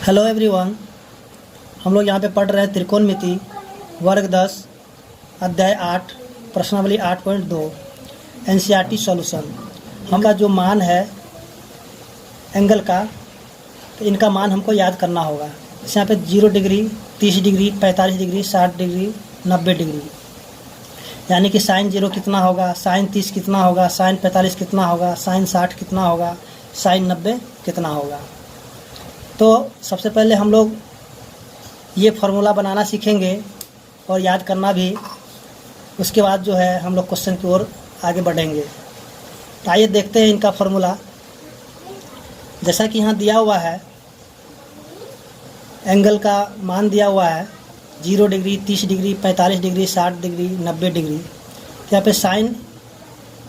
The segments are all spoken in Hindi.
हेलो एवरीवन, हम लोग यहाँ पे पढ़ रहे हैं त्रिकोणमिति वर्ग 10 अध्याय 8 प्रश्नावली 8.2 एनसीईआरटी सॉल्यूशन। हमारा जो मान है एंगल का, तो इनका मान हमको याद करना होगा। जैसे यहाँ पे 0 degree, 30 degree, 45 degree, 60 degree, 90 degree, यानी कि साइन 0 कितना होगा, साइन 30 कितना होगा, साइन 45 कितना होगा, साइन 60 कितना होगा, साइन 90 कितना होगा। तो सबसे पहले हम लोग ये फार्मूला बनाना सीखेंगे और याद करना भी। उसके बाद जो है हम लोग क्वेश्चन की ओर आगे बढ़ेंगे। तो आइए देखते हैं इनका फार्मूला। जैसा कि यहाँ दिया हुआ है, एंगल का मान दिया हुआ है 0 degree, 30 degree, 45 degree, 60 degree, 90 degree. तो यहाँ पे साइन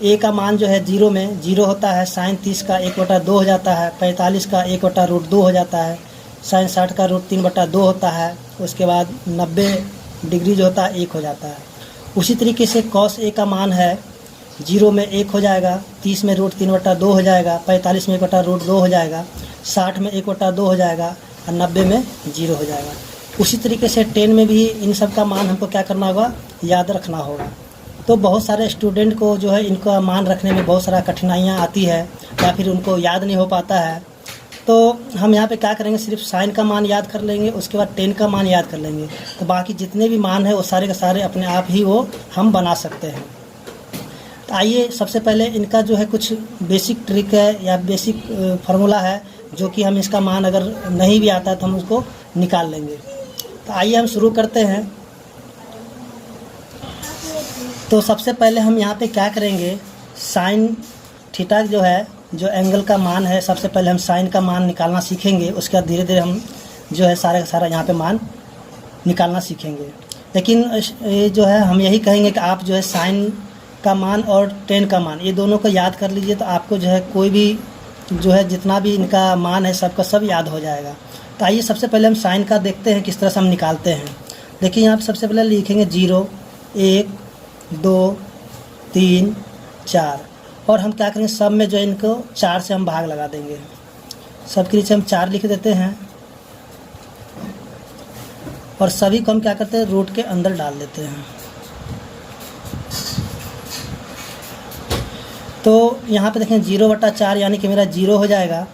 ए का मान जो है 0 में 0 होता है, साइन 30 का 1/2 हो जाता है, 45 का 1/√2 हो जाता है, साइन 60 का √3/2 होता है। उसके बाद 90 डिग्री जो होता है 1 हो जाता है। उसी तरीके से कॉस ए का मान है 0 में 1 हो जाएगा, 30 में √3/2 हो जाएगा, 45 में 1/√2 हो जाएगा, 60 में 1/2 हो जाएगा और 90 में 0 हो जाएगा। उसी तरीके से 10 में भी इन सब का मान हमको क्या करना होगा, याद रखना होगा। तो बहुत सारे स्टूडेंट को जो है इनका मान रखने में बहुत सारा कठिनाइयाँ आती है या फिर उनको याद नहीं हो पाता है। तो हम यहाँ पे क्या करेंगे, सिर्फ साइन का मान याद कर लेंगे, उसके बाद 10 का मान याद कर लेंगे। तो बाकी जितने भी मान है वो सारे के सारे अपने आप ही वो हम बना सकते हैं। तो आइए सबसे पहले इनका जो है कुछ बेसिक ट्रिक है या बेसिक फार्मूला है, जो कि हम इसका मान अगर नहीं भी आता तो हम उसको निकाल लेंगे। तो आइए हम शुरू करते हैं। तो सबसे पहले हम यहाँ पे क्या करेंगे, साइन थीटा जो है, जो एंगल का मान है, सबसे पहले हम साइन का मान निकालना सीखेंगे। उसके बाद धीरे धीरे हम जो है सारा का सारा यहाँ पे मान निकालना सीखेंगे। लेकिन ये जो है हम यही कहेंगे कि आप जो है साइन का मान और 10 का मान, ये दोनों को याद कर लीजिए। तो आपको जो है कोई भी जो है जितना भी इनका मान है सबका सब याद हो जाएगा। तो आइए सबसे पहले हम साइन का देखते हैं किस तरह से हम निकालते हैं। देखिए यहाँ पर सबसे पहले लिखेंगे 0, 1, 2, 3, 4 और हम क्या करेंगे, सब में जो है इनको 4 से हम भाग लगा देंगे। सब के नीचे हम 4 लिख देते हैं और सभी को हम क्या करते हैं, रूट के अंदर डाल देते हैं। तो यहाँ पे देखें 0/4 यानी कि मेरा 0 हो जाएगा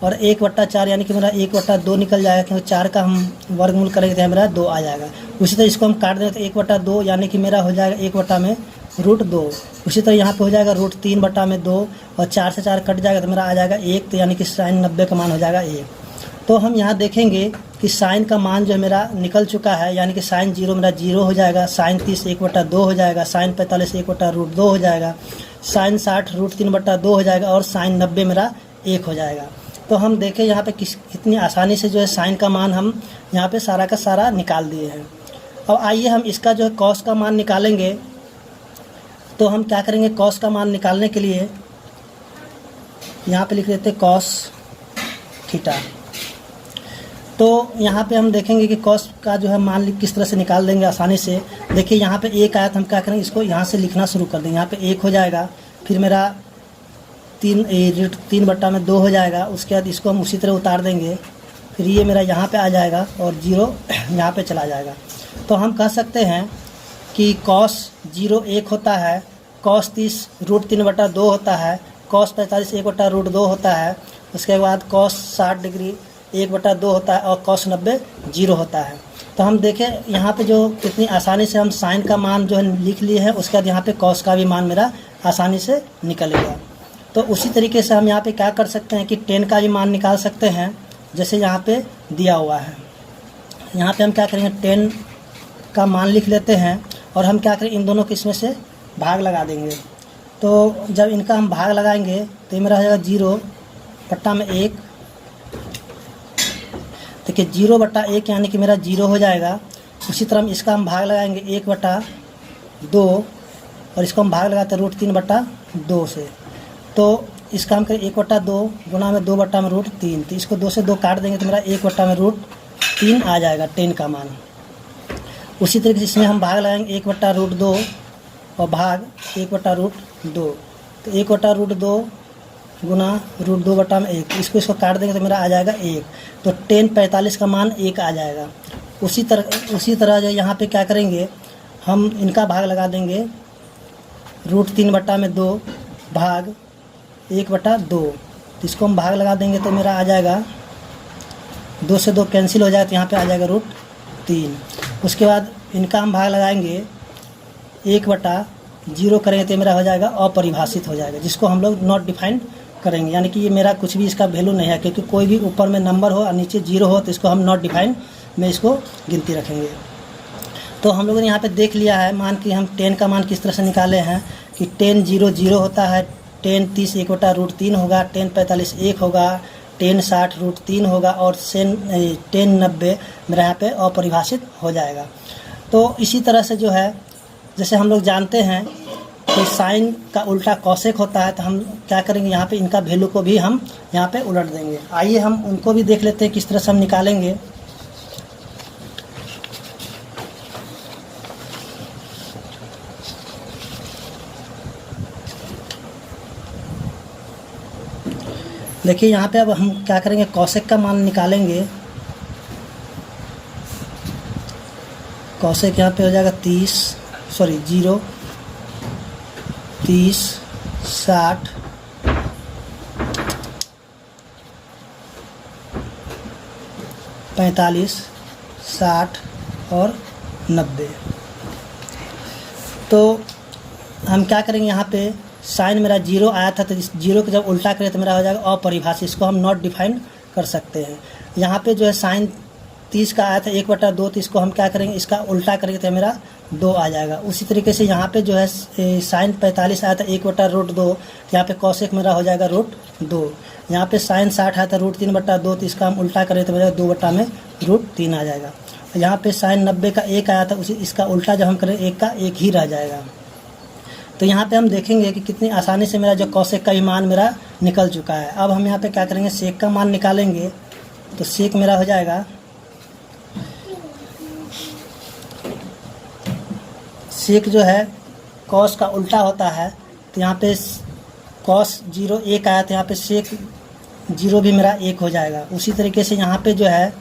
और 1/4 यानी कि मेरा 1/2 निकल जाएगा, क्योंकि 4 का हम वर्गमूल करेंगे तो मेरा 2 आ जाएगा। उसी तरह इसको हम काट दें तो 1/2 यानी कि मेरा हो जाएगा 1/√2। उसी तरह यहाँ पे हो जाएगा √3/2 और 4 से 4 कट जाएगा तो मेरा आ जाएगा 1, तो यानी कि साइन 90 का मान हो जाएगा 1। तो हम यहाँ देखेंगे कि साइन का मान जो है मेरा निकल चुका है, यानी कि साइन 0 मेरा 0 हो जाएगा, साइन 30 1/2 हो जाएगा, साइन 45 1/√2 हो जाएगा, साइन 60 √3/2 हो जाएगा और साइन 90 मेरा 1 हो जाएगा। तो हम देखें यहाँ पे कितनी आसानी से जो है साइन का मान हम यहाँ पे सारा का सारा निकाल दिए हैं। अब आइए हम इसका जो है कॉस का मान निकालेंगे। तो हम क्या करेंगे, कॉस का मान निकालने के लिए यहाँ पे लिख देते कॉस थीटा। तो यहाँ पे हम देखेंगे कि कॉस का जो है मान किस तरह से निकाल देंगे आसानी से। देखिए यहाँ पे 1 आया तो हम क्या करेंगे, इसको यहाँ से लिखना शुरू कर देंगे। यहाँ पे 1 हो जाएगा, फिर मेरा 3/2 हो जाएगा। उसके बाद इसको हम उसी तरह उतार देंगे, फिर ये मेरा यहाँ पे आ जाएगा और 0 यहाँ पे चला जाएगा। तो हम कह सकते हैं कि कॉस 0 1 होता है, कॉस 30 √3/2 होता है, कॉस 45 1/√2 होता है, उसके बाद कॉस 60 डिग्री 1/2 होता है और कॉस 90 0 होता है। तो हम देखें यहाँ पे जो कितनी आसानी से हम साइन का मान जो है लिख लिए हैं, उसके बाद यहाँ पे कॉस का भी मान मेरा आसानी से निकलेगा। तो उसी तरीके से हम यहाँ पे क्या कर सकते हैं कि 10 का भी मान निकाल सकते हैं, जैसे यहाँ पे दिया हुआ है। यहाँ पे हम क्या करेंगे, 10 का मान लिख लेते हैं और हम क्या करें, इन दोनों के इसमें से भाग लगा देंगे। तो जब इनका हम भाग लगाएंगे तो ये मेरा हो जाएगा 0/1। देखिए 0/1 यानी कि मेरा 0 हो जाएगा। उसी तरह हम इसका हम भाग लगाएंगे 1/2 और इसको हम भाग लगाते हैं √3/2 से। तो इसका हम करें 1/2 गुना में 2/√3। तो इसको 2 से 2 काट देंगे तो मेरा 1/√3 आ जाएगा 10 का मान। उसी तरीके से इसमें हम भाग लगाएंगे 1/√2 और भाग 1/√2। तो 1/√2 गुना √2/1, इसको काट देंगे तो मेरा आ जाएगा 1। तो tan 45 का मान 1 आ जाएगा। उसी तरह जो यहाँ पे क्या करेंगे, हम इनका भाग लगा देंगे √3/2 भाग 1/2। तो इसको हम भाग लगा देंगे तो मेरा आ जाएगा 2 से 2 कैंसिल हो जाए, तो यहाँ पे आ जाएगा √3। उसके बाद इनका हम भाग लगाएंगे 1/0 करेंगे तो मेरा हो जाएगा अपरिभाषित हो जाएगा, जिसको हम लोग नॉट डिफाइंड करेंगे, यानी कि ये मेरा कुछ भी इसका वैल्यू नहीं है, क्योंकि कोई भी ऊपर में नंबर हो और नीचे 0 हो तो इसको हम नॉट डिफाइंड में इसको गिनती रखेंगे। तो हम लोगों ने यहाँ पे देख लिया है मान कि हम tan का मान किस तरह से निकाले हैं कि tan 0 0 होता है, tan 30 1/√3 होगा, tan 45 1 होगा, tan 60 √3 होगा और tan 90 मेरा यहाँ पे अपरिभाषित हो जाएगा। तो इसी तरह से जो है, जैसे हम लोग जानते हैं कि साइन का उल्टा कॉसेक होता है, तो हम क्या करेंगे, यहाँ पे इनका वैल्यू को भी हम यहाँ पे उलट देंगे। आइए हम उनको भी देख लेते हैं किस तरह से हम निकालेंगे। देखिए यहाँ पे अब हम क्या करेंगे, कॉसेक का मान निकालेंगे। कॉसेक यहाँ पे हो जाएगा 0 30 60 45 60 और 90। तो हम क्या करेंगे, यहाँ पे साइन मेरा 0 आया था, तो इस 0 को जब उल्टा करें तो मेरा हो जाएगा अपरिभाषित, इसको हम नॉट डिफाइन कर सकते हैं। यहाँ पे जो है साइन 30 का आया था 1/2, तो इसको हम क्या करेंगे, इसका उल्टा करेंगे तो मेरा 2 आ जाएगा। उसी तरीके से यहाँ पे जो है साइन 45 आया था 1/√2, यहाँ पे कॉसेक मेरा हो जाएगा √2। यहाँ पे साइन 60 आया था √3/2, तो इसका हम उल्टा करें तो मेरा 2/√3 आ जाएगा। यहाँ पे साइन 90 का 1 आया था, इसका उल्टा जब हम करें 1 का 1 ही रह जाएगा। तो यहाँ पे हम देखेंगे कि कितनी आसानी से मेरा जो कॉसेक का भी मान मेरा निकल चुका है। अब हम यहाँ पे क्या करेंगे, सेक का मान निकालेंगे। तो सेक मेरा हो जाएगा, सेक जो है कॉस का उल्टा होता है, तो यहाँ पे कॉस 0 1 आया था, यहाँ पे सेक 0 भी मेरा 1 हो जाएगा। उसी तरीके से यहाँ पे जो है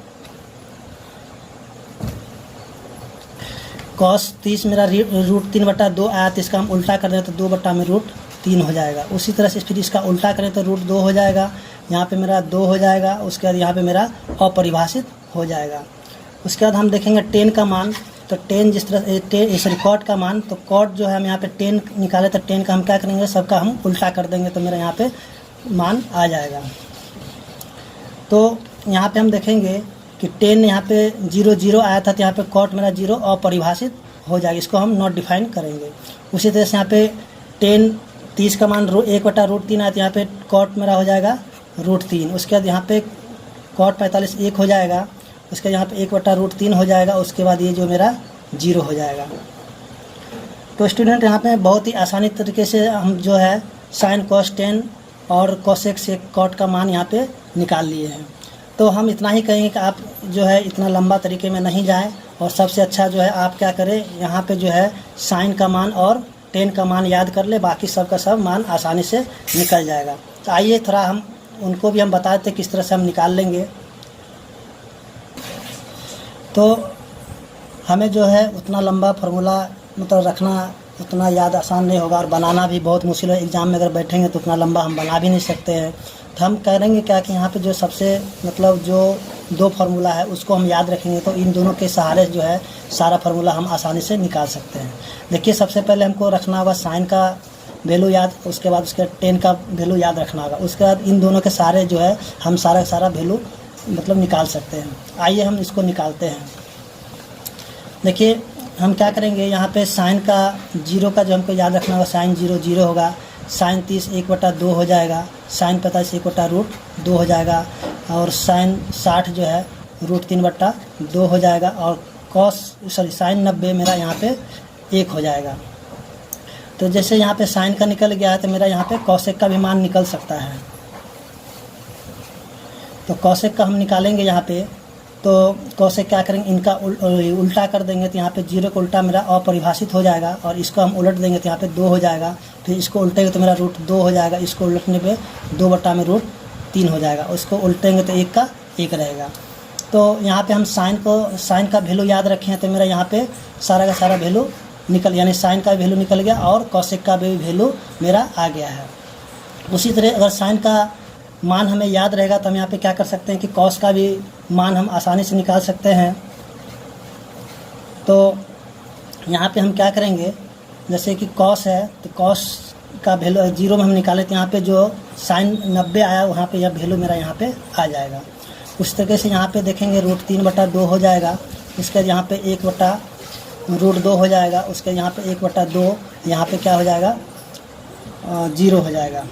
कॉस 30 मेरा √3/2 आया, तो इसका हम उल्टा कर दें तो 2/√3 हो जाएगा। उसी तरह से फिर इसका उल्टा करें तो √2 हो जाएगा, यहाँ पे मेरा 2 हो जाएगा। उसके बाद यहाँ पे मेरा अपरिभाषित हो जाएगा। उसके बाद हम देखेंगे tan का मान। तो tan जिस तरह कॉट का मान, तो कॉट जो है हम यहाँ पे tan निकाले, तो tan का हम क्या करेंगे, सबका हम उल्टा कर देंगे तो मेरा यहाँ पे मान आ जाएगा। तो यहाँ पे हम देखेंगे कि tan यहाँ पे 0 0 आया था, तो यहाँ पे कॉट मेरा 0 अपरिभाषित हो जाएगा, इसको हम नॉट डिफाइन करेंगे। उसी तरह से यहाँ पे tan 30 का मान 1/√3 आया, तो यहाँ पे कॉट मेरा हो जाएगा √3। उसके बाद यहाँ पे कॉट 45 1 हो जाएगा, उसके यहाँ पे 1/√3 हो जाएगा। उसके बाद ये जो मेरा 0 हो जाएगा। तो स्टूडेंट यहाँ पे बहुत ही आसानी तरीके से हम जो है साइन कॉस tan और कॉसेक सेक कॉट का मान यहाँ पे निकाल लिए हैं। तो हम इतना ही कहेंगे कि आप जो है इतना लंबा तरीके में नहीं जाएं, और सबसे अच्छा जो है आप क्या करें, यहाँ पे जो है साइन का मान और tan का मान याद कर ले, बाकी सब का सब मान आसानी से निकल जाएगा। तो आइए थोड़ा हम उनको भी हम बता देते किस तरह से हम निकाल लेंगे। तो हमें जो है उतना लंबा फार्मूला मतलब रखना उतना याद आसान नहीं होगा, और बनाना भी बहुत मुश्किल है। एग्ज़ाम में अगर बैठेंगे तो उतना लंबा हम बना भी नहीं सकते हैं। तो हम करेंगे क्या कि यहाँ पे जो सबसे मतलब जो 2 फार्मूला है उसको हम याद रखेंगे, तो इन दोनों के सहारे जो है सारा फार्मूला हम आसानी से निकाल सकते हैं। देखिए सबसे पहले हमको रखना होगा साइन का वैल्यू याद, उसके बाद उसके tan का वैल्यू याद रखना होगा। उसके बाद इन दोनों के सहारे जो है हम सारा वैल्यू मतलब निकाल सकते हैं। आइए हम इसको निकालते हैं। देखिए हम क्या करेंगे, यहाँ पे साइन का 0 का जो हमको याद रखना होगा, साइन 0 0 होगा, साइन 30 1/2 हो जाएगा, साइन 45 1/√2 हो जाएगा, और साइन 60 जो है √3/2 हो जाएगा, और साइन 90 मेरा यहाँ पे 1 हो जाएगा। तो जैसे यहाँ पे साइन का निकल गया है, तो मेरा यहाँ पे कॉसेक का भी मान निकल सकता है। तो कॉसेक का हम निकालेंगे यहाँ पे, तो कौशिक क्या करेंगे, इनका उल्टा कर देंगे तो यहाँ पे 0 का उल्टा मेरा अपरिभाषित हो जाएगा, और इसको हम उलट देंगे तो यहाँ पे 2 हो जाएगा। फिर इसको उल्टेंगे तो मेरा √2 हो जाएगा, इसको उलटने पे 2/√3 हो जाएगा, उसको उल्टेंगे तो 1 का 1 रहेगा। तो यहाँ पे हम साइन का वैल्यू याद रखें तो मेरा यहाँ पे सारा का सारा वैल्यू यानी साइन का वैल्यू निकल गया और कौशिक का भी वैल्यू मेरा आ गया है। उसी तरह अगर साइन का मान हमें याद रहेगा तो हम यहाँ पे क्या कर सकते हैं कि कॉस का भी मान हम आसानी से निकाल सकते हैं। तो यहाँ पे हम क्या करेंगे, जैसे कि कॉस है तो कॉस का वैल्यू 0 में हम निकाले तो यहाँ पे जो साइन 90 आया वहाँ पे यह वैल्यू मेरा यहाँ पे आ जाएगा। उस तरीके से यहाँ पे देखेंगे √3/2 हो जाएगा, इसके यहाँ पे 1/√2 हो जाएगा, उसके यहाँ पे 1/2 यहाँ पे क्या हो जाएगा 0 हो जाएगा।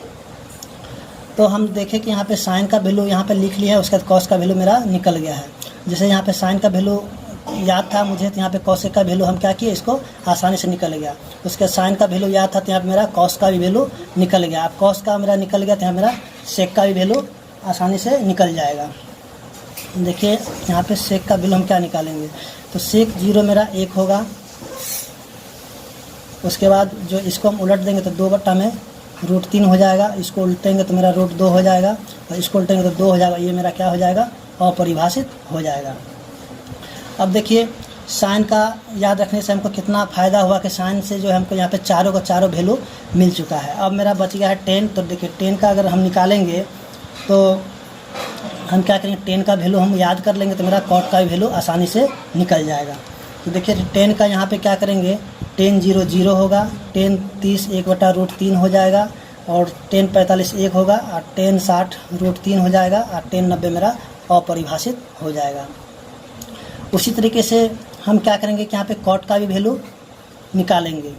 तो हम देखें कि यहाँ पे साइन का वैल्यू यहाँ पे लिख लिया है, उसके बाद कॉस का वैल्यू मेरा निकल गया है। जैसे यहाँ पे साइन का वैल्यू याद था मुझे तो यहाँ पे कॉसेक का वैल्यू हम क्या किए, इसको आसानी से निकल गया। उसके साइन का वैल्यू याद था तो यहाँ पे मेरा कॉस का भी वैल्यू निकल गया। अब कॉस का मेरा निकल गया तो यहाँ मेरा सेक का भी वैल्यू आसानी से निकल जाएगा। देखिए यहाँ पे सेक का वैल्यू हम क्या निकालेंगे, तो सेक 0 मेरा 1 होगा। उसके बाद जो इसको हम उलट देंगे तो 2/√3 हो जाएगा, इसको उल्टेंगे तो मेरा √2 हो जाएगा, और इसको उल्टेंगे तो 2 हो जाएगा। ये मेरा क्या हो जाएगा, अपरिभाषित हो जाएगा। अब देखिए साइन का याद रखने से हमको कितना फ़ायदा हुआ कि साइन से जो है हमको यहाँ पे चारों का चारों वैल्यू मिल चुका है। अब मेरा बच गया है 10। तो देखिए 10 का अगर हम निकालेंगे तो हम क्या करेंगे, 10 का वैल्यू हम याद कर लेंगे तो मेरा कॉट का भी वैल्यू आसानी से निकल जाएगा। तो देखिए 10 का यहाँ पे क्या करेंगे, 10 0 0 होगा, 10 30 1/√3 हो जाएगा, और 10 45 1 होगा, और 10 60 √3 हो जाएगा, और 10 90 मेरा अपरिभाषित हो जाएगा। उसी तरीके से हम क्या करेंगे कि यहाँ पे कॉट का भी वैल्यू निकालेंगे।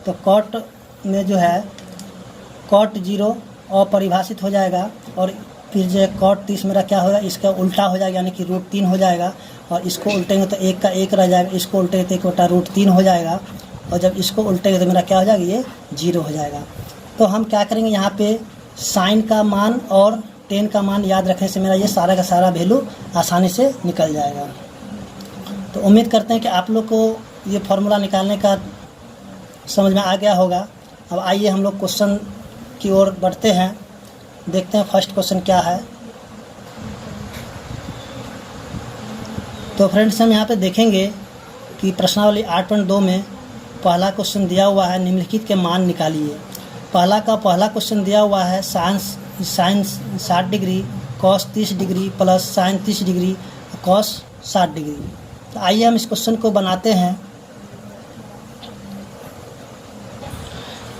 तो कॉट में जो है कॉट 0 अपरिभाषित हो जाएगा, और फिर जो है कॉट 30 मेरा क्या होगा, इसका उल्टा हो जाएगा यानी कि √3 हो जाएगा, और इसको उल्टेंगे तो 1 का 1 रह जाएगा, इसको उल्टेंगे तो 1/√3 हो जाएगा, और जब इसको उल्टेंगे तो मेरा क्या हो जाएगा, ये 0 हो जाएगा। तो हम क्या करेंगे, यहाँ पे साइन का मान और 10 का मान याद रखने से मेरा ये सारा का सारा वैल्यू आसानी से निकल जाएगा। तो उम्मीद करते हैं कि आप लोग को ये फार्मूला निकालने का समझ में आ गया होगा। अब आइए हम लोग क्वेश्चन की ओर बढ़ते हैं, देखते हैं फर्स्ट क्वेश्चन क्या है। तो फ्रेंड्स हम यहाँ पे देखेंगे कि प्रश्नावली 8.2 में पहला क्वेश्चन दिया हुआ है, निम्नलिखित के मान निकालिए। पहला क्वेश्चन दिया हुआ है sine 60 degree cos 30 degree plus sine 30 degree cos 60 degree. तो आइए हम इस क्वेश्चन को बनाते हैं।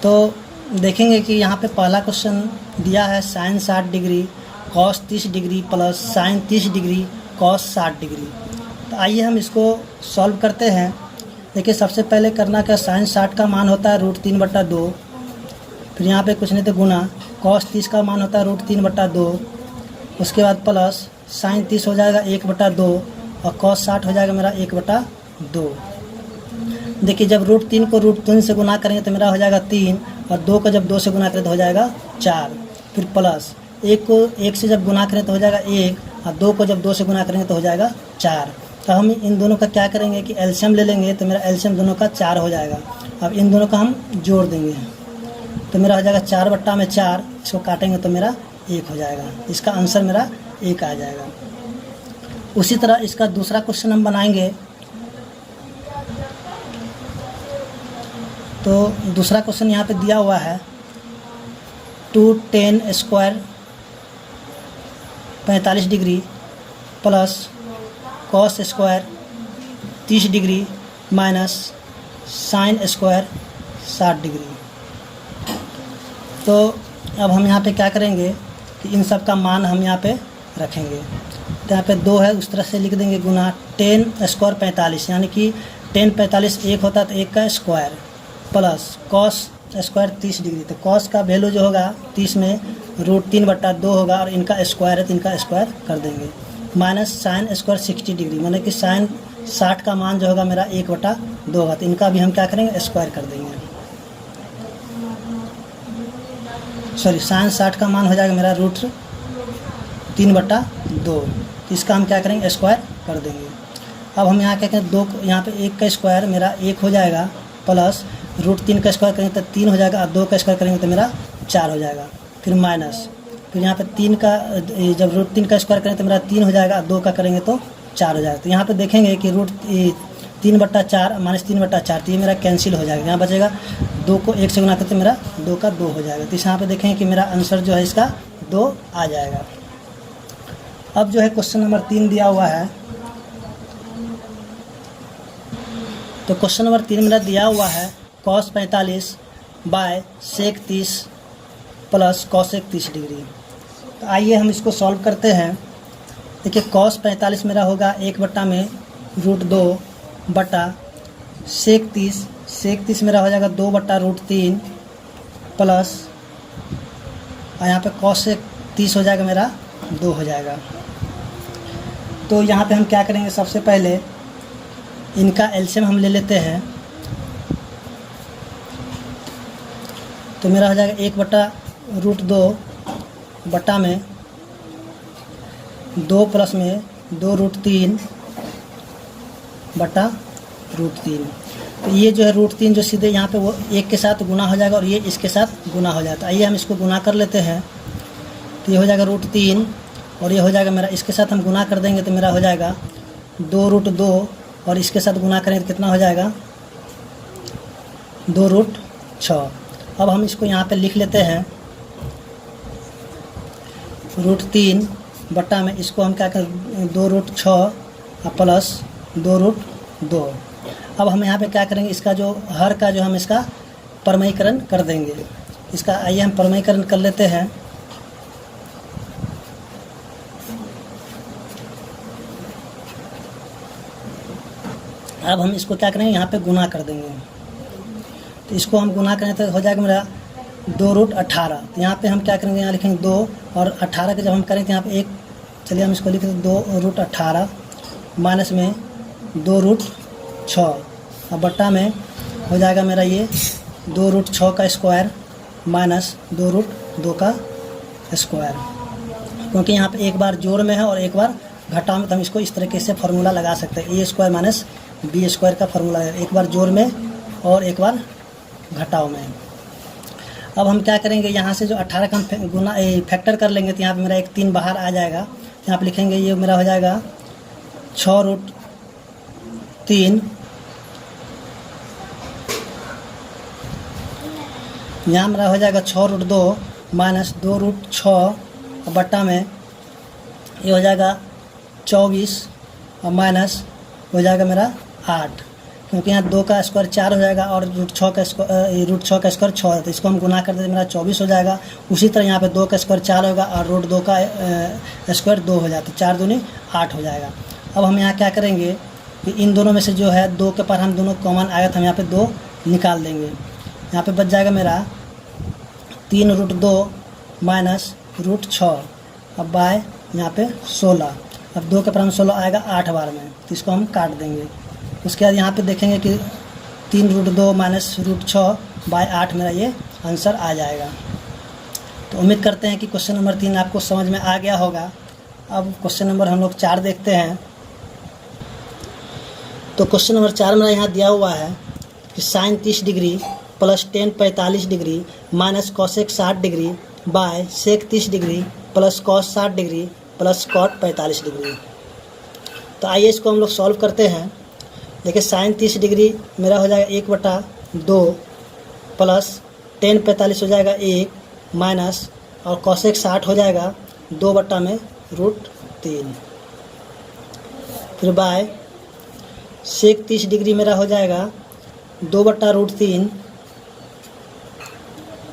तो देखेंगे कि यहाँ पे पहला क्वेश्चन दिया है sine 60 degree cos 30 degree plus sine 30 degree cos 60 degree. तो आइए हम इसको सॉल्व करते हैं। देखिए सबसे पहले करना क्या, साइन 60 का मान होता है √3/2, फिर यहाँ पे कुछ नहीं तो गुना, कॉस 30 का मान होता है √3/2, उसके बाद प्लस साइन 30 हो जाएगा 1/2, और कॉस 60 हो जाएगा मेरा 1/2। देखिए जब √3 को √3 से गुना करेंगे तो मेरा हो जाएगा 3, और 2 को जब 2 से गुना करें तो हो जाएगा 4, फिर प्लस 1 को 1 से जब गुना करें तो हो जाएगा 1, और 2 को जब 2 से गुना करेंगे तो हो जाएगा 4। तो हम इन दोनों का क्या करेंगे कि एलसीएम ले लेंगे, तो मेरा एलसीएम दोनों का 4 हो जाएगा। अब इन दोनों का हम जोड़ देंगे तो मेरा हो जाएगा 4/4, इसको काटेंगे तो मेरा 1 हो जाएगा। इसका आंसर मेरा 1 आ जाएगा। उसी तरह इसका दूसरा क्वेश्चन हम बनाएंगे। तो दूसरा क्वेश्चन यहाँ पे दिया हुआ है 2tan square 45 degree plus cos square 30 degree minus sine square 60 degree. तो अब हम यहाँ पे क्या करेंगे कि इन सब का मान हम यहाँ पे रखेंगे। तो यहाँ पे 2 है, उस तरह से लिख देंगे गुना tan स्क्वायर 45, यानी कि tan 45 1 होता है तो 1 का square, plus cos square 30 degree. तो कॉस का वैल्यू जो होगा 30 में √3/2 होगा, और इनका स्क्वायर है तो इनका स्क्वायर कर देंगे, माइनस साइन स्क्वायर 60 डिग्री, मतलब कि साइन 60 का मान जो होगा मेरा 1/2 होगा, तो इनका भी हम क्या करेंगे, स्क्वायर कर देंगे। साइन 60 का मान हो जाएगा मेरा √3/2, इसका हम क्या करेंगे, स्क्वायर कर देंगे। अब हम यहाँ क्या करें, दो यहाँ पे 1 का स्क्वायर मेरा 1 हो जाएगा, प्लस √3 का स्क्वायर करेंगे तो 3 हो जाएगा, और 2 का स्क्वायर करेंगे तो मेरा 4 हो जाएगा, फिर माइनस, फिर यहाँ पे 3 का जब √3 का स्क्वायर करेंगे तो मेरा 3 हो जाएगा, 2 का करेंगे तो 4 हो जाएगा। तो यहाँ पे देखेंगे कि √3/4 माइनस 3/4, तो ये मेरा कैंसिल हो जाएगा। यहाँ बचेगा 2 को 1 से गुना करते मेरा 2 का 2 हो जाएगा। तो यहाँ पे देखेंगे कि मेरा आंसर जो है इसका 2 आ जाएगा। अब जो है क्वेश्चन नंबर 3 दिया हुआ है, तो क्वेश्चन नंबर 3 मेरा दिया हुआ है cos 45 by sec 30 plus cosec 30 degree. तो आइए हम इसको सॉल्व करते हैं। देखिए cos 45 मेरा होगा 1/√2 बटा sec 30 मेरा हो जाएगा 2/√3 प्लस यहाँ पे cosec 30 हो जाएगा मेरा 2 हो जाएगा। तो यहाँ पे हम क्या करेंगे, सबसे पहले इनका एलसीएम हम ले लेते हैं। तो मेरा हो जाएगा 1/√2 बटा में 2 प्लस में 2√3 बटा √3। तो ये जो है √3 जो सीधे यहाँ पे वो 1 के साथ गुना हो जाएगा और ये इसके साथ गुना हो जाता है। आइए हम इसको गुना कर लेते हैं। तो ये हो जाएगा √3 और ये हो जाएगा मेरा, इसके साथ हम गुना कर देंगे तो मेरा हो जाएगा 2√2 और इसके साथ गुना करें तो कितना हो जाएगा 2√6। अब हम इसको यहाँ पे लिख लेते हैं √3 बटा में इसको हम क्या करें 2√6 प्लस 2√2। अब हम यहाँ पे क्या करेंगे, इसका जो हर का जो हम इसका परमयीकरण कर देंगे। इसका आइए हम परमयीकरण कर लेते हैं। अब हम इसको क्या करेंगे, यहाँ पे गुना कर देंगे। तो इसको हम गुना करें तो हो जाएगा मेरा 2√18। तो यहाँ पे हम क्या करेंगे, यहाँ लिखेंगे 2 और 18 के जब हम करेंगे तो यहाँ पे 1, चलिए हम इसको लिख दें 2√18 माइनस में 2√6 और बट्टा में हो जाएगा मेरा ये 2√6 का स्क्वायर माइनस 2√2 का स्क्वायर। क्योंकि यहाँ पे एक बार जोड़ में है और एक बार घटाव में, तो हम इसको इस तरीके से फार्मूला लगा सकते हैं। A² माइनस B² का फार्मूला है, एक बार जोड़ में और एक बार घटाव में। अब हम क्या करेंगे, यहाँ से जो 18 का हम गुना फैक्टर कर लेंगे तो यहाँ पे मेरा एक 3 बाहर आ जाएगा। यहाँ पे लिखेंगे ये मेरा हो जाएगा 6√3, यहाँ मेरा हो जाएगा 6√2 माइनस 2√6 बट्टा में ये हो जाएगा 24 और माइनस हो जाएगा मेरा 8, क्योंकि यहाँ 2 का स्क्वायर 4 हो जाएगा और √6 का स्क्वायर 6 है, तो इसको हम गुना कर देते मेरा 24 हो जाएगा। उसी तरह यहाँ पे 2 का स्क्वायर 4 होगा और √2 का स्क्वायर 2 हो जाता है, 4 दूनी 8 हो जाएगा। अब हम यहाँ क्या करेंगे कि इन दोनों में से जो है 2 के पर हम दोनों कॉमन आया था, हम यहाँ पे 2 निकाल देंगे। यहाँ पे बच जाएगा मेरा 3√2 माइनस √6 अब बाय यहाँ पे 16। अब 2 के पर हम 16 आएगा 8 बार में, तो इसको हम काट देंगे। उसके बाद यहाँ पे देखेंगे कि 3√2 माइनस √6 बाय 8 मेरा ये आंसर आ जाएगा। तो उम्मीद करते हैं कि क्वेश्चन नंबर 3 आपको समझ में आ गया होगा। अब क्वेश्चन नंबर हम लोग 4 देखते हैं। तो क्वेश्चन नंबर 4 मेरा यहाँ दिया हुआ है कि sine 30 degree plus tan 45 degree minus cosec 60 degree by sec 30 degree plus cos 60 degree plus cot 45 degree. तो आइए इसको हम लोग सॉल्व करते हैं। देखिए साइन 30 डिग्री मेरा हो जाएगा 1/2 प्लस टेन 45 हो जाएगा 1 माइनस और कॉसेक 60 हो जाएगा 2/√3, फिर बाय सेक 30 डिग्री मेरा हो जाएगा 2/√3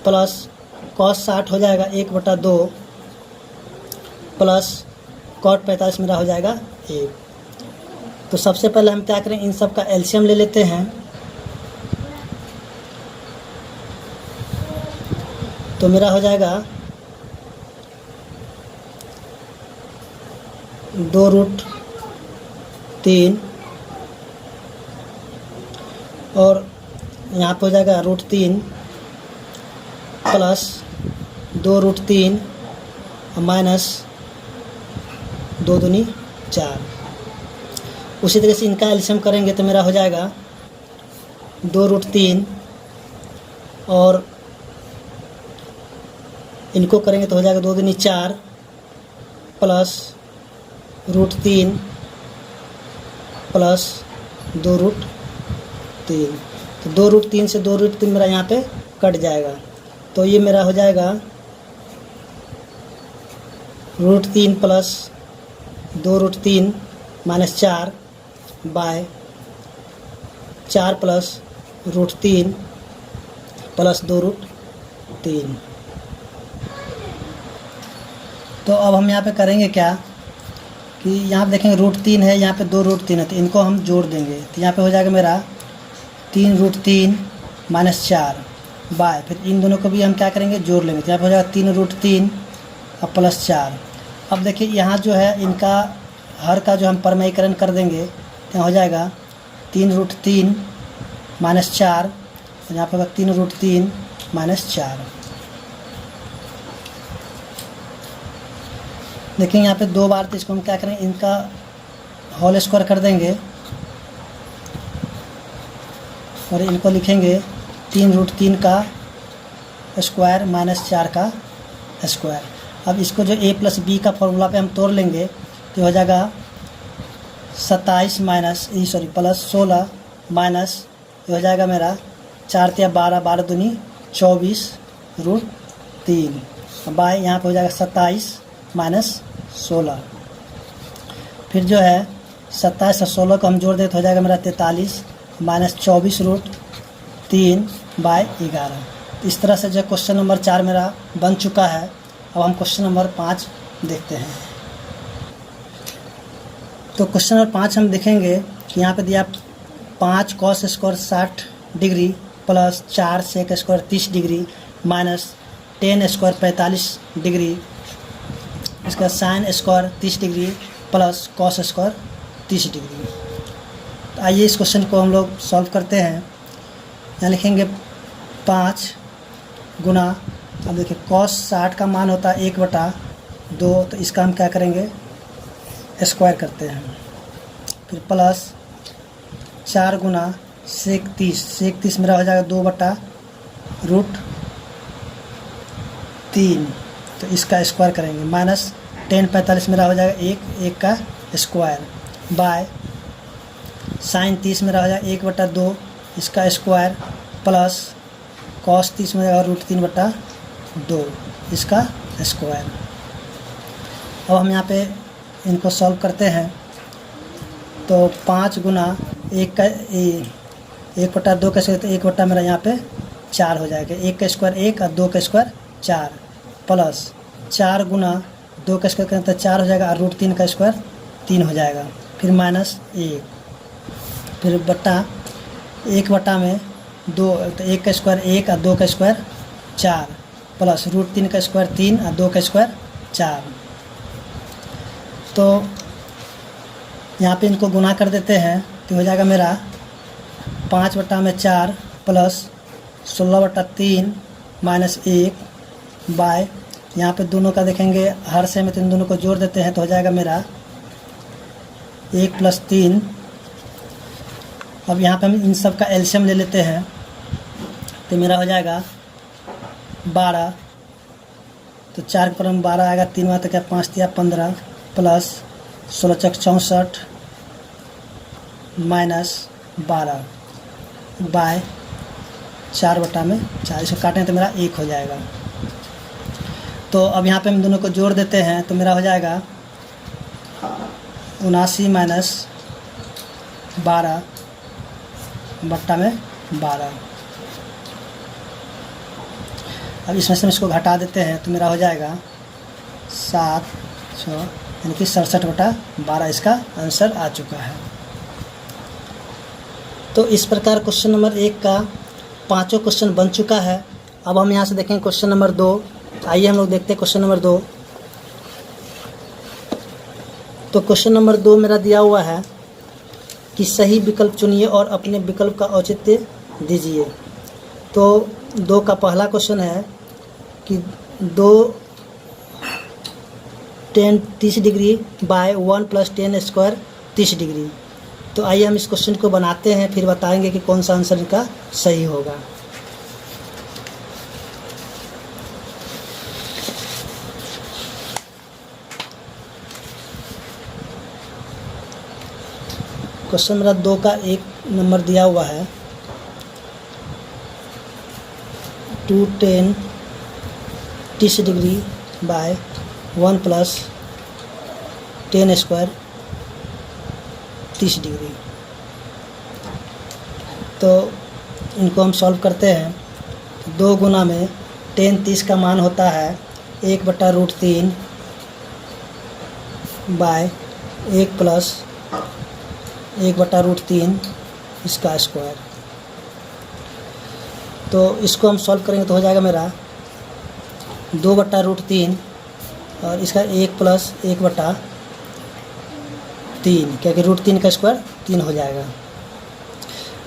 प्लस कॉस 60 हो जाएगा 1/2 प्लस कॉट 45 मेरा हो जाएगा 1। तो सबसे पहले हम क्या करें, इन सब का एलसीएम ले लेते हैं। तो मेरा हो जाएगा 2√3 और यहाँ पे हो जाएगा √3 प्लस 2√3 माइनस 2 दूनी 4। उसी तरह से इनका एलसीएम करेंगे तो मेरा हो जाएगा 2√3 और इनको करेंगे तो हो जाएगा 2 दूनी 4 प्लस √3 प्लस 2√3। तो 2√3 से 2√3 मेरा यहाँ पे कट जाएगा, तो ये मेरा हो जाएगा √3 plus 2√3 minus 4 by 4 plus √3 plus 2√3। तो अब हम यहाँ पे करेंगे क्या कि यहाँ पे देखेंगे √3 है, यहाँ पे 2√3 है, तो इनको हम जोड़ देंगे। तो यहाँ पे हो जाएगा मेरा 3√3 माइनस 4 बाय, फिर इन दोनों को भी हम क्या करेंगे जोड़ लेंगे। तो यहाँ पे हो जाएगा 3√3 और प्लस 4। अब देखिए यहाँ जो है इनका हर का जो हम परमयीकरण कर देंगे तो हो जाएगा 3√3 माइनस 4, यहाँ पे होगा 3√3 माइनस 4। देखिए यहाँ पे 2 बार, तो इसको हम क्या करेंगे इनका होल स्क्वायर कर देंगे और इनको लिखेंगे 3√3 का स्क्वायर माइनस 4 का स्क्वायर। अब इसको जो a प्लस बी का फॉर्मूला पे हम तोड़ लेंगे तो हो जाएगा 27 माइनस प्लस 16 माइनस हो जाएगा मेरा 4 × 12, 12 दूनी 24√3 बाय यहाँ पे हो जाएगा 27 माइनस 16। फिर जो है 27 और 16 को हम जोड़ दें तो हो जाएगा मेरा 43 माइनस 24√3 बाय 11। इस तरह से जो क्वेश्चन नंबर 4 मेरा बन चुका है। अब हम क्वेश्चन नंबर 5 देखते हैं। तो क्वेश्चन नंबर 5 हम देखेंगे कि यहाँ पे दिया 5 cos square 60 degree plus 4 sec square 30 degree minus 10 square 45 degree, इसका sine square 30 degree plus cos square 30 degree. तो आइए इस क्वेश्चन को हम लोग सॉल्व करते हैं। यहाँ लिखेंगे 5 गुना, अब देखिए cos 60 का मान होता है 1/2, तो इसका हम क्या करेंगे स्क्वायर करते हैं। फिर प्लस 4 गुना sec 30 मेरा हो जाएगा 2/√3, तो इसका स्क्वायर करेंगे माइनस 10 45 मेरा हो जाएगा 1 का स्क्वायर बाय साइन 30 मेरा हो जाएगा 1/2 इसका स्क्वायर प्लस कॉस 30 में जाएगा √3/2 इसका स्क्वायर। अब हम यहाँ पे इनको सॉल्व करते हैं। तो 5 गुना 1/2 का स्क्वायर, तो 1 मेरा यहाँ पे 4 हो जाएगा, 1 का स्क्वायर 1 और 2 का स्क्वायर 4 प्लस 4 गुना 2 का स्क्वायर करें तो 4 हो जाएगा और √3 का स्क्वायर 3 हो जाएगा, फिर माइनस 1, फिर बट्टा 1 में 2, तो 1 का स्क्वायर 1 और 2 का स्क्वायर 4 प्लस √3 का स्क्वायर 3 और 2 का स्क्वायर 4। तो यहाँ पे इनको गुना कर देते हैं तो हो जाएगा मेरा 5/4 प्लस 16/3 माइनस 1 बाय, यहाँ पे दोनों का देखेंगे हर से में, तो इन दोनों को जोड़ देते हैं तो हो जाएगा मेरा 1 + 3। अब यहाँ पे हम इन सब का एलसीएम ले लेते हैं तो मेरा हो जाएगा 12, तो 4 पर हम 12 आएगा, 3 बार तो क्या 5 × 15 प्लस 16 × 64 माइनस 12 बाय 4/4, इसको काटें तो मेरा 1 हो जाएगा। तो अब यहाँ पे हम दोनों को जोड़ देते हैं तो मेरा हो जाएगा 79 माइनस 12/12। अब इसमें से हम इसको घटा देते हैं तो मेरा हो जाएगा 7 6 यानी कि 67/12 इसका आंसर आ चुका है। तो इस प्रकार क्वेश्चन नंबर 1 का 5 क्वेश्चन बन चुका है। अब हम यहाँ से देखेंगे क्वेश्चन नंबर 2। आइए हम लोग देखते हैं क्वेश्चन नंबर 2। तो क्वेश्चन नंबर 2 मेरा दिया हुआ है कि सही विकल्प चुनिए और अपने विकल्प का औचित्य दीजिए। तो 2 का पहला क्वेश्चन है कि 2 10 30 डिग्री बाय 1 + 10 स्क्वायर 30 डिग्री। तो आइए हम इस क्वेश्चन को बनाते हैं, फिर बताएंगे कि कौन सा आंसर इनका सही होगा। क्वेश्चन मेरा 2 का 1 नंबर दिया हुआ है। 2tan 30 degree by 1 plus tan square 30 degree. तो इनको हम सॉल्व करते हैं। 2 गुना में tan 30 का मान होता है 1/√3 बाय 1 प्लस 1/√3 इसका स्क्वायर। तो इसको हम सॉल्व करेंगे तो हो जाएगा मेरा 2/√3 और इसका 1 प्लस 1/3, क्योंकि √3 का स्क्वायर 3 हो जाएगा।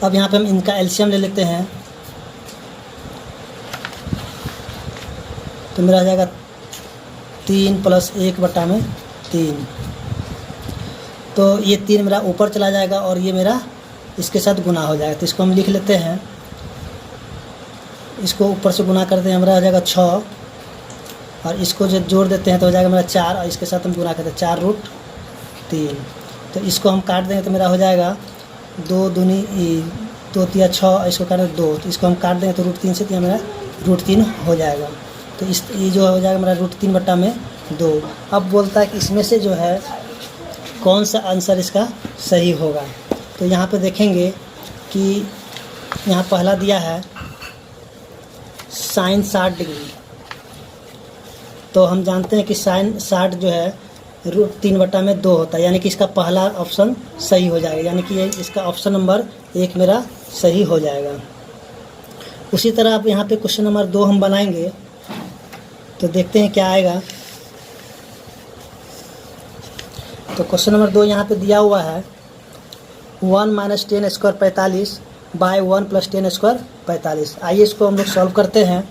अब यहाँ पे हम इनका एलसीएम ले लेते हैं, तो मेरा हो जाएगा 3 प्लस 1/3। तो ये 3 मेरा ऊपर चला जाएगा और ये मेरा इसके साथ गुना हो जाएगा। तो इसको हम लिख लेते हैं, इसको ऊपर से गुना करते हैं, हमारा हो जाएगा 6 और इसको जब जोड़ देते हैं तो हो जाएगा मेरा 4 और इसके साथ हम गुना करते हैं 4√3। तो इसको हम काट देंगे तो मेरा हो जाएगा 2 दूनी 2 तिया 6, इसको काट दें 2, तो इसको हम काट देंगे तो √3 से तो मेरा √3 हो जाएगा। तो इस ये जो हो जाएगा मेरा √3/2। अब बोलता है कि इसमें से जो है कौन सा आंसर इसका सही होगा। तो यहाँ पे देखेंगे कि यहाँ पहला दिया है साइन 60 डिग्री। तो हम जानते हैं कि साइन 60 जो है √3/2 होता है, यानी कि इसका पहला ऑप्शन सही हो जाएगा, यानी कि इसका ऑप्शन नंबर 1 मेरा सही हो जाएगा। उसी तरह अब यहाँ पे क्वेश्चन नंबर 2 हम बनाएंगे, तो देखते हैं क्या आएगा। तो क्वेश्चन नंबर 2 यहाँ पे दिया हुआ है 1 minus tan square 45 by 1 plus tan square 45। आइए इसको हम लोग सॉल्व करते हैं।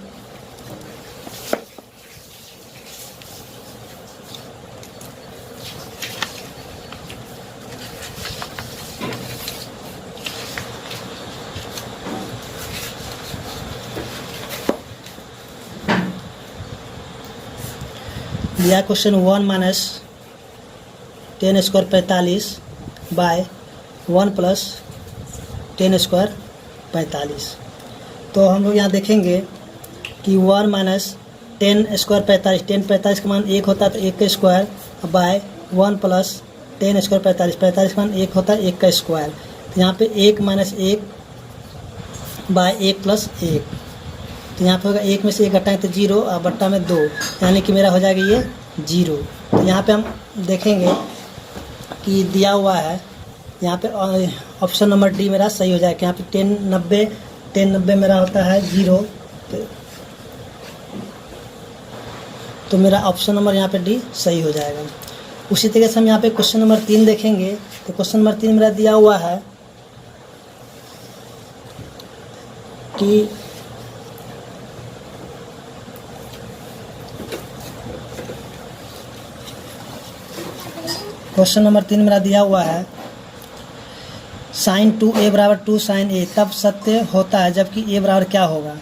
दिया question 1 minus tan square 45 by 1 plus tan square 45। तो हम लोग यहाँ देखेंगे कि 1 माइनस tan स्क्वायर 45, tan 45 का मान 1 होता है तो 1 का square by 1 plus tan square 45, 45 का मान 1 होता है 1 का स्क्वायर। तो यहाँ पे 1 माइनस 1 बाय 1 प्लस 1, तो यहाँ पे होगा 1 में से 1 घटाएं तो 0 और बट्टा में 2, यानी कि मेरा हो जाएगा ये 0। तो यहाँ पे हम देखेंगे कि दिया हुआ है यहाँ पे ऑप्शन नंबर डी मेरा सही हो जाएगा। यहाँ पे 10 90 मेरा होता है 0, तो मेरा ऑप्शन नंबर यहाँ पे डी सही हो जाएगा। उसी तरीके से हम यहाँ पे क्वेश्चन नंबर 3 देखेंगे। तो क्वेश्चन नंबर 3 मेरा दिया हुआ है कि क्वेश्चन नंबर 3 मेरा दिया हुआ है साइन 2a बराबर 2 साइन a तब सत्य होता है जबकि a बराबर क्या होगा।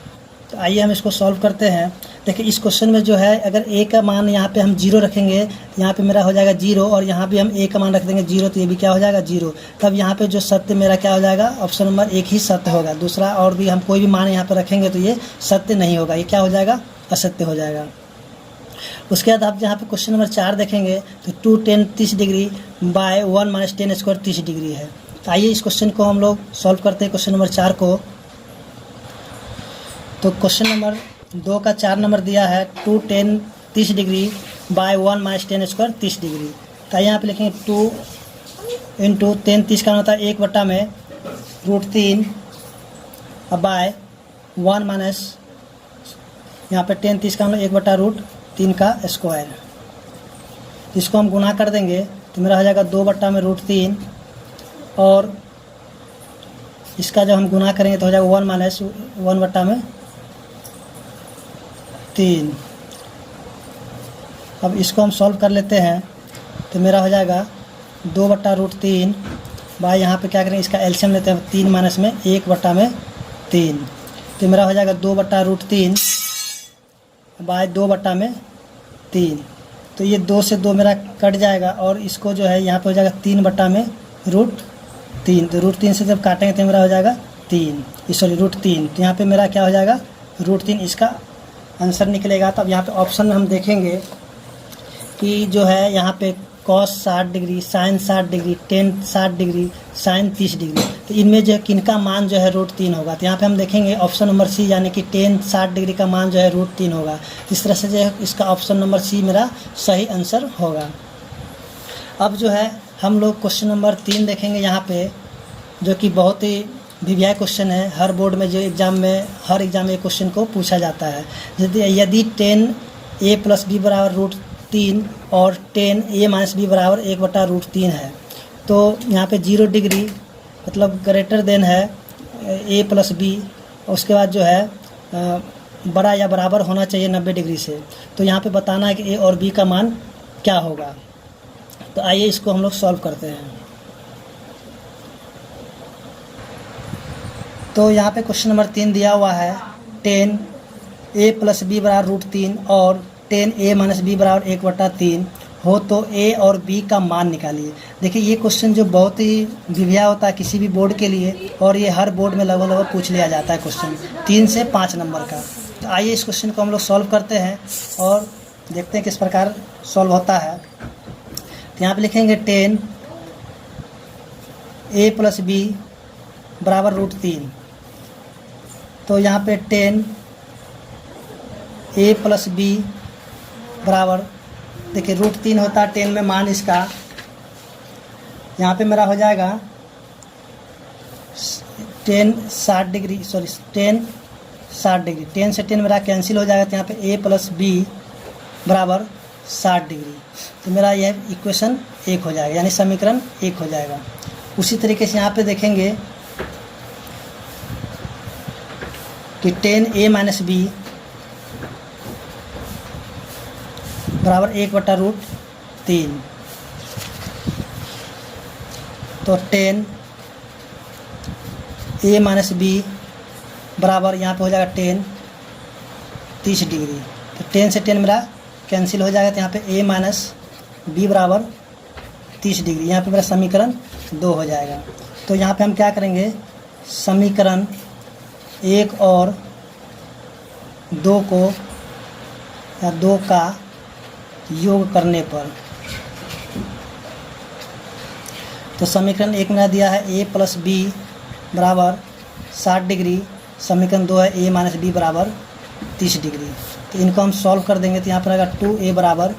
तो आइए हम इसको सॉल्व करते हैं। देखिए इस क्वेश्चन में जो है अगर a का मान यहाँ पे हम 0 रखेंगे, यहाँ पे मेरा हो जाएगा 0 और यहाँ भी हम a का मान रख देंगे 0, तो ये भी क्या हो जाएगा 0। तब यहाँ पे जो सत्य मेरा क्या हो जाएगा, ऑप्शन नंबर 1 ही सत्य होगा। दूसरा और भी हम कोई भी मान यहाँ पे रखेंगे तो ये सत्य नहीं होगा, ये क्या हो जाएगा, असत्य हो जाएगा। उसके बाद आप यहाँ पे क्वेश्चन नंबर 4 देखेंगे तो 2tan 30 degree by 1 minus tan square 30 degree है। तो आइए इस क्वेश्चन को हम लोग सॉल्व करते हैं, क्वेश्चन नंबर 4 को। तो क्वेश्चन नंबर 2 का 4 नंबर दिया है 2tan 30 degree by 1 minus tan square 30 degree. तो यहाँ पे लिखेंगे 2 इंटू tan 30 का होता है 1/√3 बाय 1 माइनस यहाँ पे tan 30 का हम 1/√3 का स्क्वायर। इसको हम गुना कर देंगे तो मेरा हो जाएगा 2/√3 और इसका जब हम गुना करेंगे तो हो जाएगा 1 माइनस 1/3। अब इसको हम सॉल्व कर लेते हैं तो मेरा हो जाएगा 2/√3 बाय यहाँ पे क्या करेंगे, इसका एलसीएम लेते हैं 3 माइनस में 1/3, तो मेरा हो जाएगा 2/√3 बाय 2/3। तो ये 2 से 2 मेरा कट जाएगा और इसको जो है यहाँ पे हो जाएगा 3/√3। तो √3 से जब काटेंगे तो मेरा हो जाएगा 3, सॉरी √3। तो यहाँ पे मेरा क्या हो जाएगा √3 इसका आंसर निकलेगा। तो अब यहाँ पे ऑप्शन में हम देखेंगे कि जो है यहाँ पे cos 60 degree, sine 60 degree, tan 60 degree, sine 30 degree, तो इनमें जो है किनका मान जो है √3 होगा। तो यहाँ पे हम देखेंगे ऑप्शन नंबर सी, यानी कि टेन 60 डिग्री का मान जो है √3 होगा। इस तरह से जो है इसका ऑप्शन नंबर सी मेरा सही आंसर होगा। अब जो है हम लोग क्वेश्चन नंबर 3 देखेंगे यहाँ पे, जो कि बहुत ही वीवीआई क्वेश्चन है। हर बोर्ड में जो हर एग्जाम में क्वेश्चन को पूछा जाता है। यदि 10a + b = √3 और 10a - b = 1/√3 है, तो यहाँ पे 0 डिग्री मतलब ग्रेटर देन है a + b, उसके बाद जो है बड़ा या बराबर होना चाहिए 90 डिग्री से। तो यहाँ पे बताना है कि a और b का मान क्या होगा। तो आइए इसको हम लोग सॉल्व करते हैं। तो यहाँ पे क्वेश्चन नंबर 3 दिया हुआ है 10a + b = √3 और 10a - b = 1/3 हो तो a और b का मान निकालिए। देखिए ये क्वेश्चन जो बहुत ही वीवीआई होता है किसी भी बोर्ड के लिए, और ये हर बोर्ड में लगभग पूछ लिया जाता है क्वेश्चन 3 से 5 नंबर का। तो आइए इस क्वेश्चन को हम लोग सॉल्व करते हैं और देखते हैं किस प्रकार सॉल्व होता है। तो यहाँ पे लिखेंगे 10a + b = √3। तो यहाँ पे 10a + b बराबर, देखिए √3 होता है 10 में मान इसका, यहाँ पे मेरा हो जाएगा 10 60 डिग्री, सॉरी 10 60 डिग्री, 10 से 10 मेरा कैंसिल हो जाएगा। तो यहाँ पे a + b = 60 डिग्री। तो मेरा यह इक्वेशन 1 हो जाएगा, यानी समीकरण 1 हो जाएगा। उसी तरीके से यहाँ पे देखेंगे कि 10a - b = 1/√3। तो 10a - b बराबर यहाँ पे हो जाएगा 10 30 डिग्री। तो 10 से 10 मेरा कैंसिल हो जाएगा। तो यहाँ पे a - b = 30 डिग्री, यहाँ पे मेरा समीकरण 2 हो जाएगा। तो यहाँ पे हम क्या करेंगे, समीकरण 1 और 2 को या 2 का योग करने पर, तो समीकरण 1 में दिया है a + b = 60 डिग्री, समीकरण 2 है a - b = 30 डिग्री। तो इनको हम सॉल्व कर देंगे। तो यहाँ पर आएगा 2a =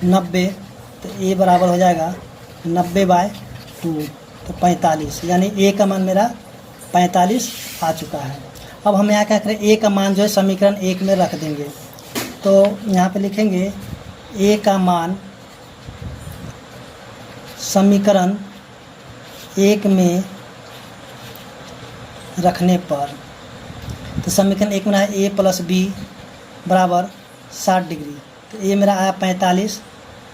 90, तो a बराबर हो जाएगा 90/2, तो 45, यानी a का मान मेरा 45 आ चुका है। अब हम यहाँ क्या करें, a का मान जो है समीकरण 1 में रख देंगे। तो यहाँ पे लिखेंगे a का मान समीकरण 1 में रखने पर, तो समीकरण 1 में है a + b = 60 डिग्री। तो a मेरा आया 45,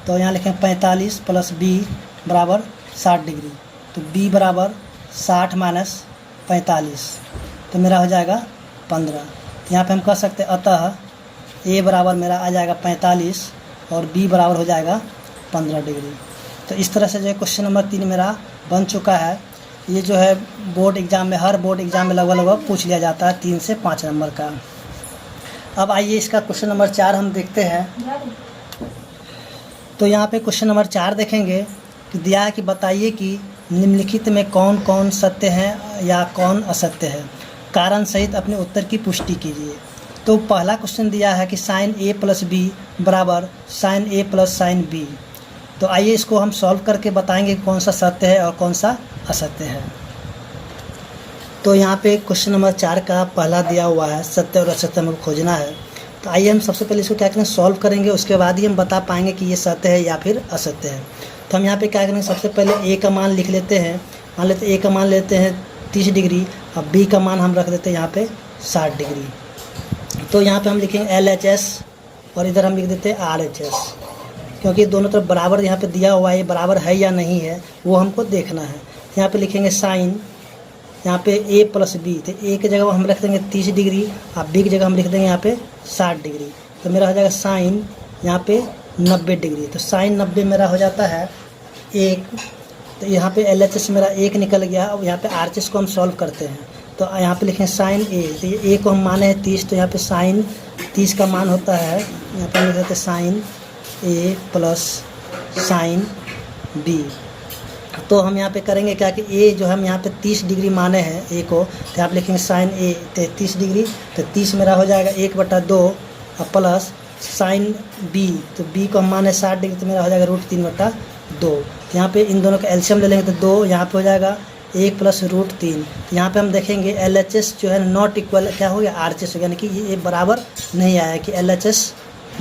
तो यहाँ लिखें 45 + b = 60 डिग्री। तो b = 60 - 45, तो मेरा हो जाएगा 15। यहाँ पे हम कह सकते हैं अतः a बराबर मेरा आ जाएगा 45 और b बराबर हो जाएगा 15 डिग्री। तो इस तरह से जो है क्वेश्चन नंबर 3 मेरा बन चुका है। ये जो है बोर्ड एग्ज़ाम में, हर बोर्ड एग्ज़ाम में लगभग पूछ लिया जाता है 3 से 5 नंबर का। अब आइए इसका क्वेश्चन नंबर 4 हम देखते हैं। तो यहाँ पे क्वेश्चन नंबर 4 देखेंगे कि दिया है कि बताइए कि निम्नलिखित में कौन कौन सत्य है या कौन असत्य है, कारण सहित अपने उत्तर की पुष्टि कीजिए। तो पहला क्वेश्चन दिया है कि साइन a + b बराबर साइन a + साइन b। तो आइए इसको हम सॉल्व करके बताएंगे कौन सा सत्य है और कौन सा असत्य है। तो यहाँ पे क्वेश्चन नंबर 4 का पहला दिया हुआ है सत्य और असत्य हमें खोजना है। तो आइए हम सबसे पहले इसको क्या करें, सॉल्व करेंगे, उसके बाद ही हम बता पाएंगे कि ये सत्य है या फिर असत्य है। तो हम यहाँ पे क्या करेंगे, सबसे पहले a का मान लिख लेते हैं। मान लेते a का मान लेते हैं 30 डिग्री, अब b का मान हम रख देते हैं यहाँ पे 60 डिग्री। तो यहाँ पे हम लिखेंगे LHS और इधर हम लिख देते हैं RHS, क्योंकि दोनों तरफ बराबर यहाँ पे दिया हुआ है, ये बराबर है या नहीं है वो हमको देखना है। यहाँ पे लिखेंगे साइन, यहाँ पे a प्लस बी, तो a की जगह हम रख देंगे 30 डिग्री और b की जगह हम लिख देंगे यहाँ पे 60 डिग्री। तो मेरा हो जाएगा साइन यहाँ पे 90 डिग्री। तो साइन 90 मेरा हो जाता है 1। तो यहाँ पे LHS मेरा 1 निकल गया। अब यहाँ पे RHS को हम सॉल्व करते हैं। तो यहाँ पे लिखें साइन a, तो ये a को हम माने हैं 30, तो यहाँ पे साइन 30 का मान होता है, यहाँ पे लिख देते हैं sine a plus sine b। तो हम यहाँ पे करेंगे क्या कि a जो हम यहाँ पे 30 डिग्री माने हैं a को, तो यहाँ पे लिखेंगे साइन a 30 डिग्री। तो 30 मेरा हो जाएगा 1/2 और प्लस साइन b, तो b को हम माने 60 डिग्री, तो मेरा हो जाएगा √3/2। यहाँ पे इन दोनों का एलसीएम ले लेंगे तो 2, यहाँ पे हो जाएगा 1 प्लस √3। यहाँ पे हम देखेंगे LHS जो है नॉट इक्वल क्या हो गया RHS हो गया, यानी कि ये बराबर नहीं आया कि LHS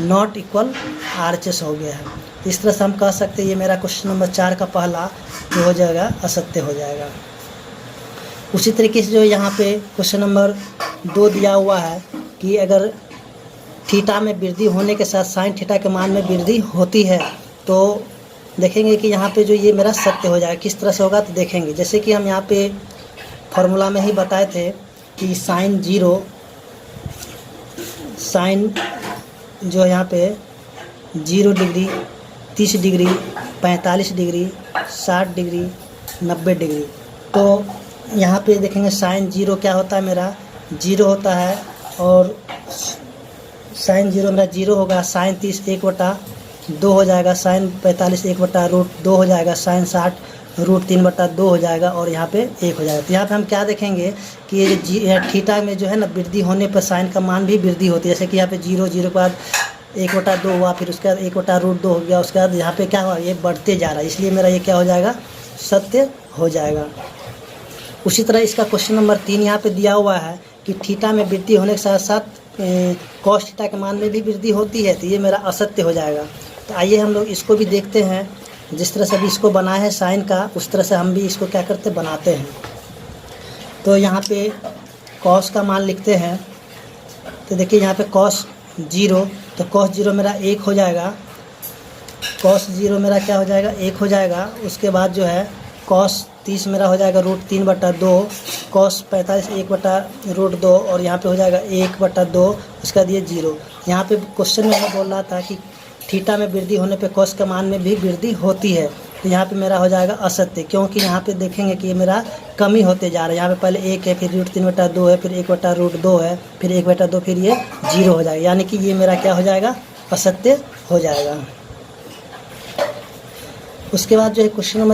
नॉट इक्वल RHS हो गया है। तो इस तरह से हम कह सकते हैं ये मेरा क्वेश्चन नंबर 4 का पहला जो हो जाएगा असत्य हो जाएगा। उसी तरीके से जो यहाँ पे क्वेश्चन नंबर 2 दिया हुआ है कि अगर थीटा में वृद्धि होने के साथ साइन थीटा के मान में वृद्धि होती है, तो देखेंगे कि यहाँ पे जो ये मेरा सत्य हो जाएगा। किस तरह से होगा तो देखेंगे, जैसे कि हम यहाँ पे फॉर्मूला में ही बताए थे कि साइन जो यहाँ पे 0 degree, 30 degree, 45 degree, 60 degree, 90 degree. तो यहाँ पे देखेंगे साइन 0 क्या होता है, मेरा 0 होता है, और साइन 0 मेरा 0 होगा। साइन 30 1/2 हो जाएगा, साइन 45 1/√2 हो जाएगा, साइन 60 √3/2 हो जाएगा, और यहाँ पे 1 हो जाएगा। तो यहाँ पे हम क्या देखेंगे कि ये थीटा में जो है ना वृद्धि होने पर साइन का मान भी वृद्धि होती है। जैसे कि यहाँ पे 0 के बाद 1/2 हुआ, फिर उसके बाद 1/√2 हो गया, उसके बाद यहाँ पे क्या हुआ, ये बढ़ते जा रहा है, इसलिए मेरा ये क्या हो जाएगा, सत्य हो जाएगा। उसी तरह इसका क्वेश्चन नंबर 3 यहाँ पे दिया हुआ है कि थीटा में वृद्धि होने के साथ साथ कॉस थीटा के मान में भी वृद्धि होती है, तो ये मेरा असत्य हो जाएगा। तो आइए हम लोग इसको भी देखते हैं। जिस तरह से अभी इसको बनाया है साइन का, उस तरह से हम भी इसको क्या करते बनाते हैं। तो यहाँ पे कॉस का मान लिखते हैं। तो देखिए यहाँ पे कॉस 0, तो कॉस 0 मेरा 1 हो जाएगा। कॉस 0 मेरा क्या हो जाएगा, 1 हो जाएगा। उसके बाद जो है कॉस 30 मेरा हो जाएगा √3/2, कॉस 45 1/√2, और यहाँ पे हो जाएगा 1/2, उसका दिए 0। यहाँ पे क्वेश्चन में मैं बोल रहा था कि थीटा में वृद्धि होने पे कॉस के मान में भी वृद्धि होती है, तो यहाँ पे मेरा हो जाएगा असत्य, क्योंकि यहाँ पे देखेंगे कि ये मेरा कमी होते जा रहा है। यहाँ पे पहले 1 है, फिर √3/2 है, फिर 1/√2 है, फिर 1/2, फिर ये 0 हो जाएगा, यानी कि ये मेरा क्या हो जाएगा, असत्य हो जाएगा। उसके बाद जो है क्वेश्चन नंबर